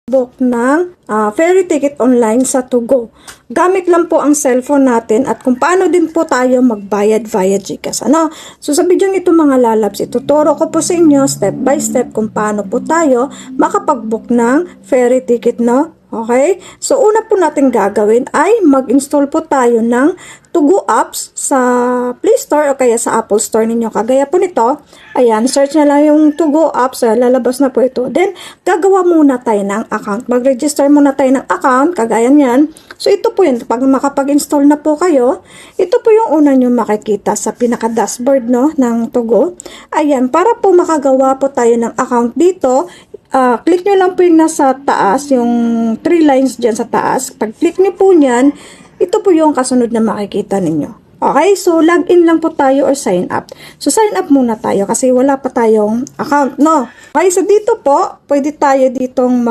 Book ng ferry ticket online sa Tugo. Gamit lang po ang cellphone natin at kung paano din po tayo magbayad via GCash. So sa video ito mga lalabs, ituturo ko po sa inyo step by step kung paano po tayo makapag-book ng ferry ticket, no? Okay? So una po natin gagawin ay mag-install po tayo ng Tugo apps sa Play Store o kaya sa Apple Store ninyo. Kagaya po nito, ayan, search na lang yung Tugo apps, lalabas na po ito. Then, gagawa muna tayo ng account. Mag-register muna tayo ng account, kagaya niyan. So, ito po yun. Pag makapag-install na po kayo, ito po yung una nyo makikita sa pinaka-dashboard, no, ng Tugo. Ayan, para po makagawa po tayo ng account dito, click nyo lang po yung nasa taas, yung 3 lines dyan sa taas. Pag click nyo po nyan, ito po yung kasunod na makikita ninyo. Okay, so login lang po tayo or sign up. So sign up muna tayo kasi wala pa tayong account, no? Okay, so dito po, pwede tayo ditong